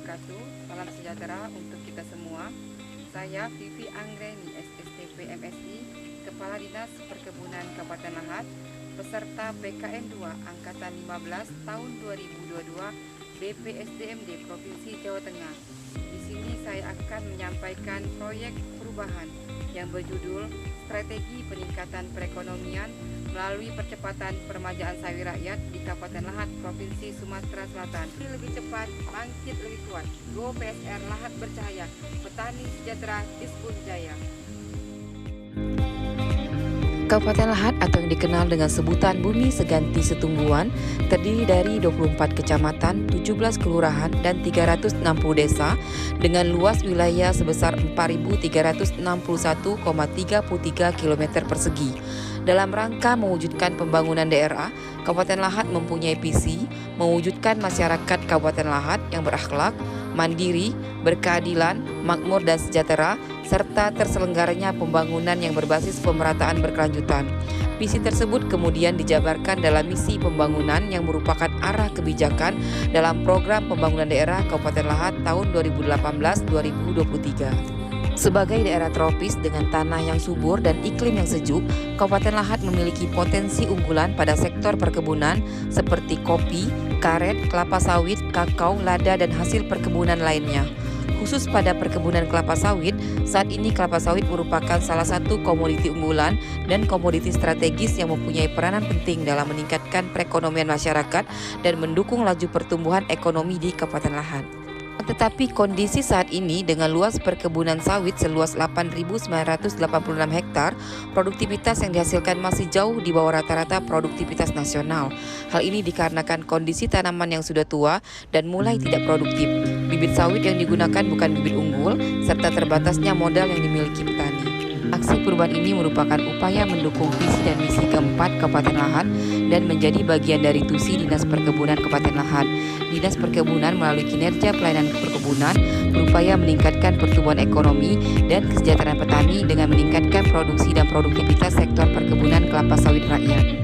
wabarakatuh. Salam sejahtera untuk kita semua. Saya Vivi Anggreni, SSTP MSI, Kepala Dinas Perkebunan Kabupaten Lahat, peserta PKN 2 Angkatan 15 tahun 2022 BPSDMD Provinsi Jawa Tengah. Di sini saya akan menyampaikan proyek perubahan yang berjudul Strategi Peningkatan Perekonomian melalui percepatan peremajaan sawit rakyat di Kabupaten Lahat, Provinsi Sumatera Selatan. Lebih cepat, bangkit lebih kuat. Go PSR Lahat Bercahaya, petani sejahtera Dispun Jaya. Kabupaten Lahat atau yang dikenal dengan sebutan Bumi Seganti Setumbuhan terdiri dari 24 kecamatan, 17 kelurahan, dan 360 desa dengan luas wilayah sebesar 4.361,33 km persegi. Dalam rangka mewujudkan pembangunan daerah, Kabupaten Lahat mempunyai visi mewujudkan masyarakat Kabupaten Lahat yang berakhlak, mandiri, berkeadilan, makmur dan sejahtera, serta terselenggaranya pembangunan yang berbasis pemerataan berkelanjutan. Visi tersebut kemudian dijabarkan dalam misi pembangunan yang merupakan arah kebijakan dalam program pembangunan daerah Kabupaten Lahat tahun 2018-2023. Sebagai daerah tropis dengan tanah yang subur dan iklim yang sejuk, Kabupaten Lahat memiliki potensi unggulan pada sektor perkebunan seperti kopi, karet, kelapa sawit, kakao, lada, dan hasil perkebunan lainnya. Khusus pada perkebunan kelapa sawit, saat ini kelapa sawit merupakan salah satu komoditi unggulan dan komoditi strategis yang mempunyai peranan penting dalam meningkatkan perekonomian masyarakat dan mendukung laju pertumbuhan ekonomi di Kabupaten Lahat. Tetapi kondisi saat ini dengan luas perkebunan sawit seluas 8.986 hektar, produktivitas yang dihasilkan masih jauh di bawah rata-rata produktivitas nasional. Hal ini dikarenakan kondisi tanaman yang sudah tua dan mulai tidak produktif. Bibit sawit yang digunakan bukan bibit unggul, serta terbatasnya modal yang dimiliki petani. Aksi perubahan ini merupakan upaya mendukung visi dan misi keempat Kabupaten Lahat dan menjadi bagian dari tusi Dinas Perkebunan Kabupaten Lahat. Dinas Perkebunan melalui kinerja pelayanan perkebunan berupaya meningkatkan pertumbuhan ekonomi dan kesejahteraan petani dengan meningkatkan produksi dan produktivitas sektor perkebunan kelapa sawit rakyat.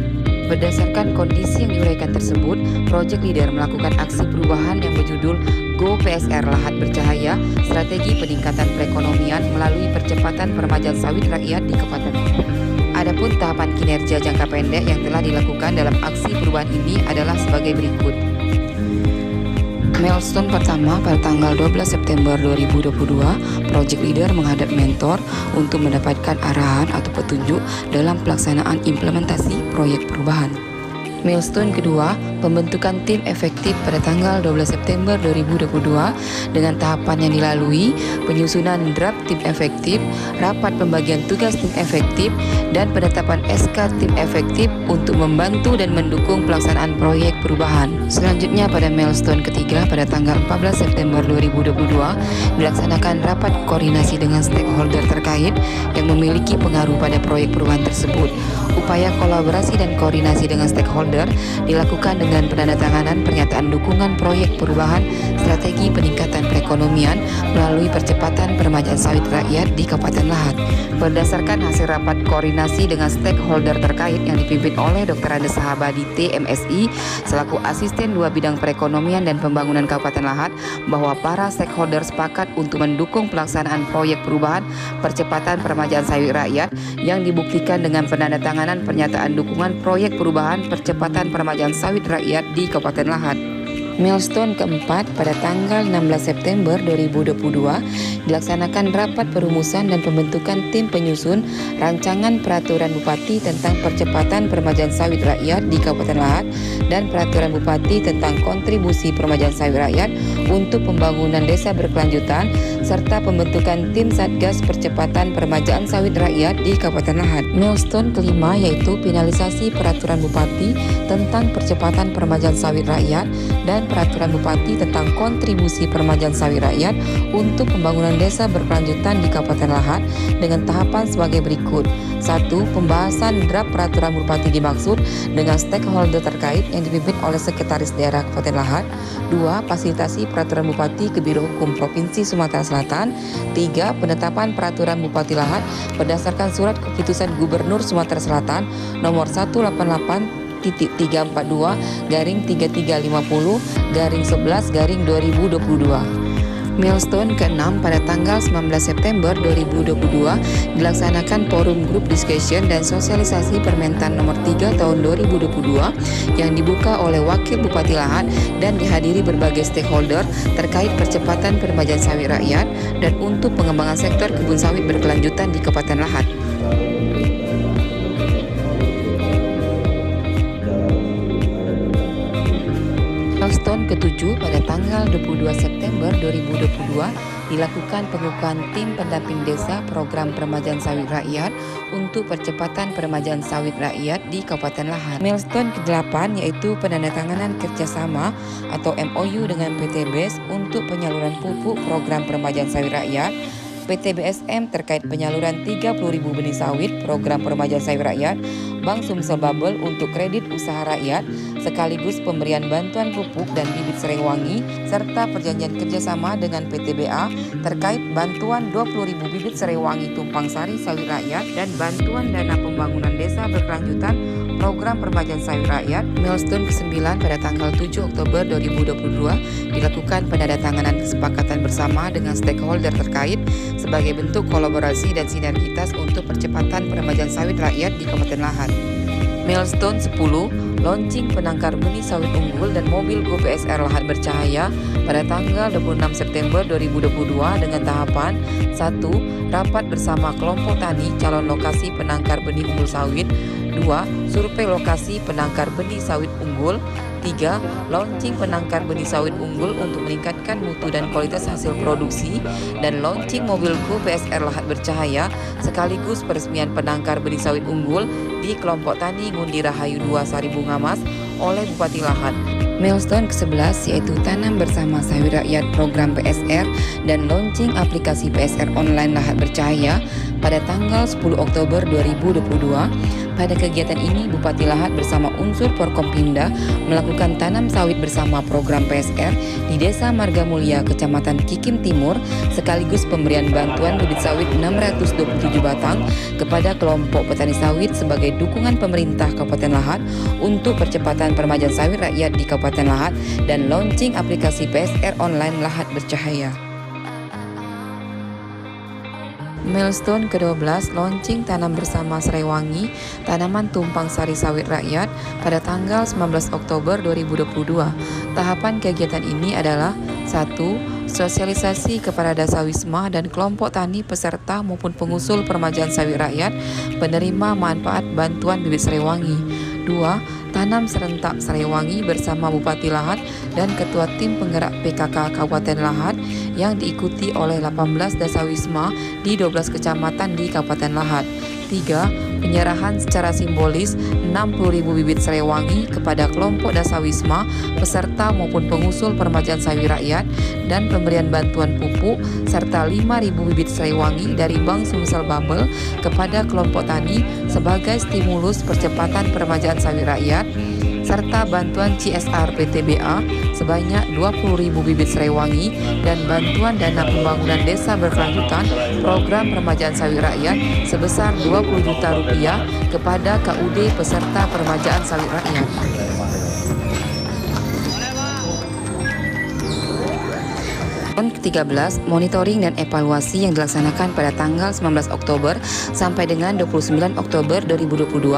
Berdasarkan kondisi yang diuraikan tersebut, Project Leader melakukan aksi perubahan yang berjudul Go PSR Lahat Bercahaya, Strategi Peningkatan Perekonomian melalui percepatan peremajaan sawit rakyat di Kabupaten Lahat. Adapun tahapan kinerja jangka pendek yang telah dilakukan dalam aksi perubahan ini adalah sebagai berikut. Milestone pertama pada tanggal 12 September 2022, Project Leader menghadap mentor untuk mendapatkan arahan atau petunjuk dalam pelaksanaan implementasi proyek perubahan. Milestone kedua, pembentukan tim efektif pada tanggal 12 September 2022 dengan tahapan yang dilalui, penyusunan draft tim efektif, rapat pembagian tugas tim efektif, dan penetapan SK tim efektif untuk membantu dan mendukung pelaksanaan proyek perubahan. Selanjutnya pada milestone ketiga pada tanggal 14 September 2022 dilaksanakan rapat koordinasi dengan stakeholder terkait yang memiliki pengaruh pada proyek perubahan tersebut. Upaya kolaborasi dan koordinasi dengan stakeholder dilakukan dengan penandatanganan pernyataan dukungan proyek perubahan strategi peningkatan perekonomian melalui percepatan peremajaan sawit rakyat di Kabupaten Lahat. Berdasarkan hasil rapat koordinasi dengan stakeholder terkait yang dipimpin oleh Dr. Andes Sahabadi TMSI selaku Asisten 2 Bidang Perekonomian dan Pembangunan Kabupaten Lahat, bahwa para stakeholder sepakat untuk mendukung pelaksanaan proyek perubahan percepatan peremajaan sawit rakyat yang dibuktikan dengan penandatanganan pernyataan dukungan proyek perubahan percepatan peremajaan sawit rakyat di Kabupaten Lahat. Milestone keempat pada tanggal 16 September 2022 dilaksanakan rapat perumusan dan pembentukan tim penyusun rancangan peraturan Bupati tentang percepatan peremajaan sawit rakyat di Kabupaten Lahat dan peraturan Bupati tentang kontribusi peremajaan sawit rakyat untuk pembangunan desa berkelanjutan serta pembentukan tim Satgas Percepatan Peremajaan Sawit Rakyat di Kabupaten Lahat. Milestone kelima yaitu finalisasi peraturan Bupati tentang percepatan peremajaan sawit rakyat dan peraturan Bupati tentang kontribusi peremajaan sawit rakyat untuk pembangunan desa berkelanjutan di Kabupaten Lahat dengan tahapan sebagai berikut. 1. Pembahasan draft peraturan Bupati dimaksud dengan stakeholder terkait yang dipimpin oleh Sekretaris Daerah Kabupaten Lahat. 2. Fasilitasi peraturan Bupati ke Biro Hukum Provinsi Sumatera Selatan. 3. Penetapan peraturan Bupati Lahat berdasarkan surat keputusan Gubernur Sumatera Selatan nomor 188/342/3350/11/2022. Milestone ke-6 pada tanggal 19 September 2022 dilaksanakan Forum Group Discussion dan Sosialisasi Permentan nomor 3 tahun 2022 yang dibuka oleh Wakil Bupati Lahat dan dihadiri berbagai stakeholder terkait percepatan peremajaan sawit rakyat dan untuk pengembangan sektor kebun sawit berkelanjutan di Kabupaten Lahat. Milestone ke-7 pada tanggal 22 September 2022 dilakukan pengukuhan tim pendamping desa program peremajaan sawit rakyat untuk percepatan peremajaan sawit rakyat di Kabupaten Lahat. Milestone ke-8 yaitu penandatanganan kerjasama atau MOU dengan PT BES untuk penyaluran pupuk program peremajaan sawit rakyat. PT BSM terkait penyaluran 30.000 benih sawit program peremajaan sawit rakyat, Bank Sumsel Bubble untuk kredit usaha rakyat, sekaligus pemberian bantuan pupuk dan bibit serai wangi, serta perjanjian kerjasama dengan PTBA terkait bantuan 20.000 bibit serai wangi tumpang sari sawit rakyat dan bantuan dana pembangunan desa berkelanjutan program peremajaan sawit rakyat. Milestone ke-9 pada tanggal 7 Oktober 2022 dilakukan penandatanganan kesepakatan bersama dengan stakeholder terkait sebagai bentuk kolaborasi dan sinergitas untuk percepatan peremajaan sawit rakyat di Kabupaten Lahat. Milestone 10, launching penangkar benih sawit unggul dan mobil Go PSR Lahat Bercahaya pada tanggal 26 September 2022 dengan tahapan 1. Rapat bersama kelompok tani calon lokasi penangkar benih unggul sawit. 2. Survei lokasi penangkar benih sawit unggul. 3. Launching penangkar benih sawit unggul untuk meningkatkan mutu dan kualitas hasil produksi, dan launching mobil Go PSR Lahat Bercahaya sekaligus peresmian penangkar benih sawit unggul di kelompok tani Ngundi Rahayu 2 Sari Bunga Mas oleh Bupati Lahat. Milestone ke-11 yaitu tanam bersama sawit rakyat program PSR dan launching aplikasi PSR online Lahat Bercahaya pada tanggal 10 Oktober 2022. Pada kegiatan ini, Bupati Lahat bersama unsur Forkompimda melakukan tanam sawit bersama program PSR di Desa Marga Mulia, Kecamatan Kikim Timur, sekaligus pemberian bantuan bibit sawit 627 batang kepada kelompok petani sawit sebagai dukungan pemerintah Kabupaten Lahat untuk percepatan peremajaan sawit rakyat di Kabupaten Lahat dan launching aplikasi PSR online Lahat Bercahaya. Milestone ke-12, launching tanam bersama serai wangi, tanaman tumpang sari sawit rakyat pada tanggal 19 Oktober 2022. Tahapan kegiatan ini adalah 1. Sosialisasi kepada Dasawisma dan kelompok tani peserta maupun pengusul peremajaan sawit rakyat penerima manfaat bantuan bibit serai wangi. 2. Tanam serentak serai wangi bersama Bupati Lahat dan Ketua Tim Penggerak PKK Kabupaten Lahat yang diikuti oleh 18 Dasawisma di 12 kecamatan di Kabupaten Lahat. 3. Penyerahan secara simbolis 60.000 bibit serai wangi kepada kelompok Dasawisma peserta maupun pengusul peremajaan sawit rakyat dan pemberian bantuan pupuk serta 5.000 bibit serai wangi dari Bank Sumsel Bubble kepada kelompok tani sebagai stimulus percepatan peremajaan sawit rakyat, serta bantuan CSR PTBA sebanyak 20.000 bibit serai wangi dan bantuan dana pembangunan desa berkelanjutan program peremajaan sawit rakyat sebesar 20 juta rupiah kepada KUD peserta peremajaan sawit rakyat. Ke-13, monitoring dan evaluasi yang dilaksanakan pada tanggal 19 Oktober sampai dengan 29 Oktober 2022.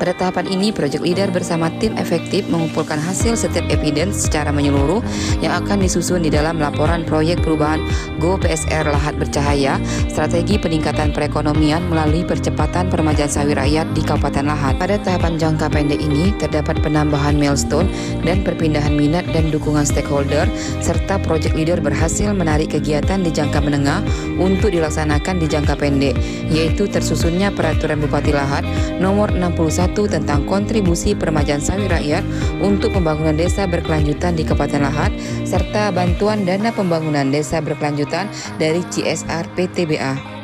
Pada tahapan ini, Project Leader bersama tim efektif mengumpulkan hasil setiap evidence secara menyeluruh yang akan disusun di dalam laporan proyek perubahan Go PSR Lahat Bercahaya, strategi peningkatan perekonomian melalui percepatan peremajaan sawit rakyat di Kabupaten Lahat. Pada tahapan jangka pendek ini, terdapat penambahan milestone dan perpindahan minat dan dukungan stakeholder, serta Project Leader berhasil menarik kegiatan di jangka menengah untuk dilaksanakan di jangka pendek, yaitu tersusunnya Peraturan Bupati Lahat Nomor 61 tentang kontribusi peremajaan sawit rakyat untuk pembangunan desa berkelanjutan di Kabupaten Lahat, serta bantuan dana pembangunan desa berkelanjutan dari CSR PTBA.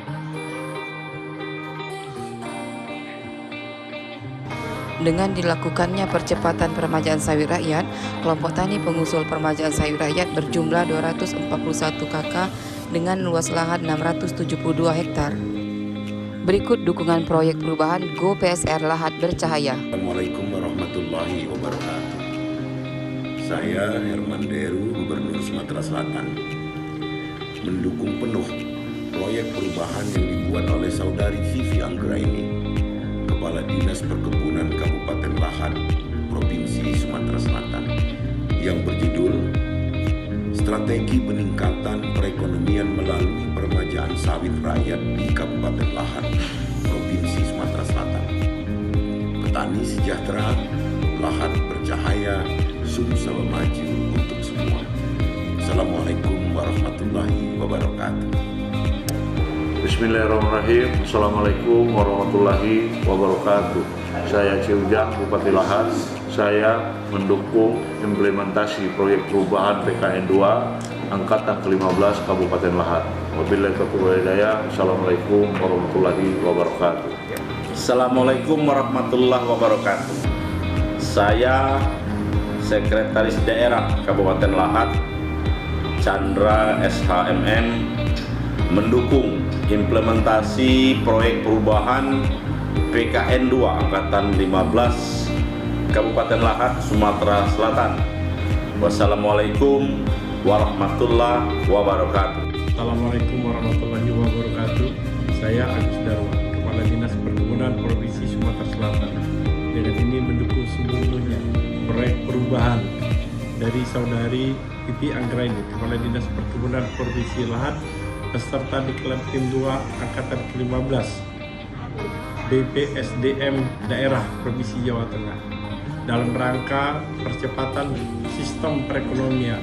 Dengan dilakukannya percepatan peremajaan sawit rakyat, kelompok tani pengusul peremajaan sawit rakyat berjumlah 241 KK dengan luas lahan 672 hektar. Berikut dukungan proyek perubahan Go PSR Lahat Bercahaya. Assalamualaikum warahmatullahi wabarakatuh. Saya Herman Deru, Gubernur Sumatera Selatan. mendukung penuh proyek perubahan yang dibuat oleh saudari Vivi Anggraini, Kepala Dinas Perkebunan Kabupaten Lahad, Provinsi Sumatera Selatan, yang berjudul Strategi Peningkatan Perekonomian Melalui Peremajaan Sawit Rakyat di Kabupaten Lahad, Provinsi Sumatera Selatan. Petani sejahtera, Lahad bercahaya, Sumsel maju untuk semua. Assalamualaikum warahmatullahi wabarakatuh. Bismillahirrahmanirrahim. Assalamualaikum warahmatullahi wabarakatuh. Saya Ciujang, Bupati Lahad. Saya mendukung implementasi proyek perubahan PKN 2 Angkatan ke-15 Kabupaten Lahad. Wabillahi taufiq wal hidayah. Assalamualaikum warahmatullahi wabarakatuh. Assalamualaikum warahmatullahi wabarakatuh. Saya Sekretaris Daerah Kabupaten Lahad, Chandra SHMM, mendukung implementasi proyek perubahan PKN 2 Angkatan 15 Kabupaten Lahad, Sumatera Selatan. Wassalamualaikum warahmatullahi wabarakatuh. Assalamualaikum warahmatullahi wabarakatuh. Saya Agus Darwa, Kepala Dinas Perkebunan Provinsi Sumatera Selatan. Dengan ini mendukung seluruhnya proyek perubahan dari saudari Vivi Anggraini, Kepala Dinas Perkebunan Provinsi Lahad, beserta Diklat Tim 2 Angkatan ke-15 BPSDM Daerah Provinsi Jawa Tengah dalam rangka percepatan sistem perekonomian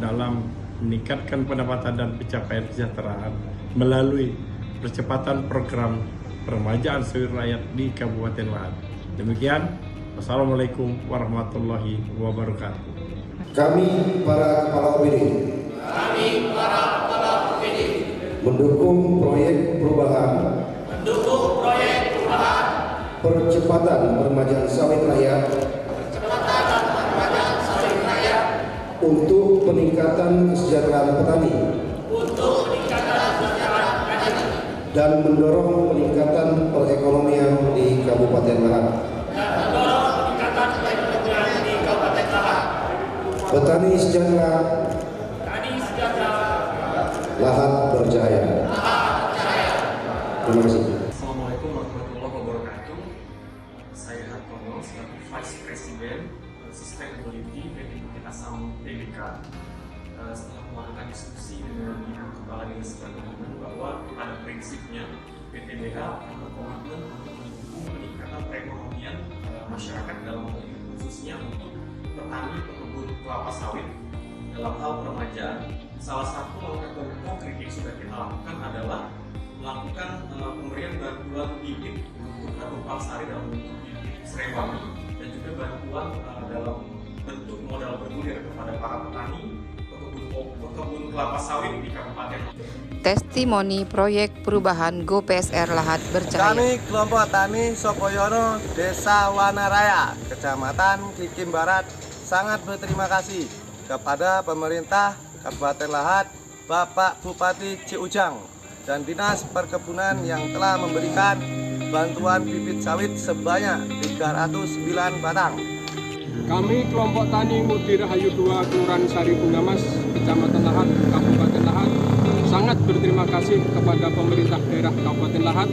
dalam meningkatkan pendapatan dan pencapaian kesejahteraan melalui percepatan program peremajaan sawit rakyat di Kabupaten Lahad. Demikian, wassalamualaikum warahmatullahi wabarakatuh. Kami para kepala OPD mendukung proyek perubahan percepatan peremajaan sawit rakyat untuk peningkatan kesejahteraan petani dan mendorong peningkatan perekonomian di Kabupaten Lahad. Petani sejahtera, Lahad berjaya. Terima kasih. Assalamualaikum warahmatullahi wabarakatuh. Saya Hartono, selaku Vice President Sustainability PT Bukit Asam TBK. Setelah melakukan diskusi dengan Ibu Kepala Dinas Perkebunan bahwa pada prinsipnya PTBH berkomitmen untuk mendukung peningkatan perekonomian masyarakat dalam hal ini khususnya untuk petani pekebun kelapa sawit dalam hal peremajaan. Salah satu langkah konkret yang sudah kita lakukan adalah melakukan pemberian bantuan bibit untuk Karupal Sari dalam bentuk bibit Srewani dan juga bantuan dalam bentuk modal bergulir kepada para petani pekebun kelapa sawit di Kabupaten. Testimoni proyek perubahan Go PSR Lahad bercahaya. Kami kelompok tani Sopoyono, Desa Wanaraya, Kecamatan Kikim Barat, sangat berterima kasih kepada pemerintah Kabupaten Lahad, Bapak Bupati Ciujang, dan Dinas Perkebunan yang telah memberikan bantuan bibit sawit sebanyak 309 batang. Kami kelompok tani Mudi Rahayu 2 Kelurahan Sari Bungamas, Kecamatan Lahad, Kabupaten Lahad, sangat berterima kasih kepada pemerintah daerah Kabupaten Lahad,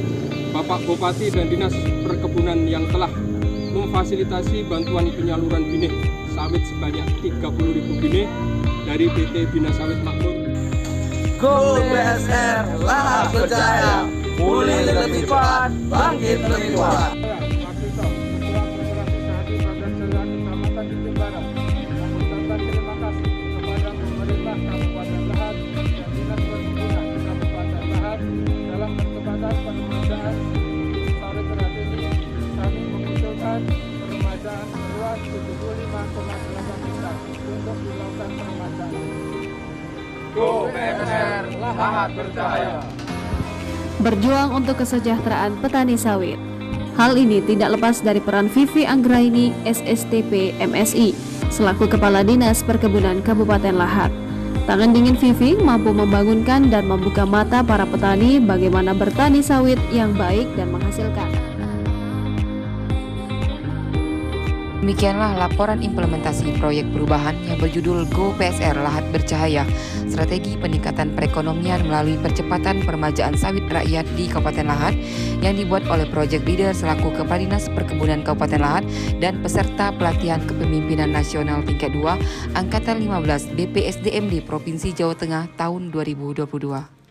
Bapak Bupati dan Dinas Perkebunan yang telah memfasilitasi bantuan penyaluran benih sawit sebanyak 30.000 benih dari PT Bina Sawit Makmur. Go PSR, Lahad berjaya, pulih lebih cepat, bangkit lebih kuat. Peremajaan seluas 75,8 hektar untuk dilakukan peremajaan. Go PSR, Lahad berjaya. Berjuang untuk kesejahteraan petani sawit. Hal ini tidak lepas dari peran Vivi Anggraini SSTP MSI selaku Kepala Dinas Perkebunan Kabupaten Lahad. Tangan dingin Vivi mampu membangunkan dan membuka mata para petani bagaimana bertani sawit yang baik dan menghasilkan. Demikianlah laporan implementasi proyek perubahan yang berjudul Go PSR Lahat Bercahaya, Strategi Peningkatan Perekonomian melalui Percepatan Peremajaan Sawit Rakyat di Kabupaten Lahat yang dibuat oleh Project Leader selaku Kepala Dinas Perkebunan Kabupaten Lahat dan peserta pelatihan kepemimpinan nasional tingkat 2 Angkatan 15 BPSDMD Provinsi Jawa Tengah tahun 2022.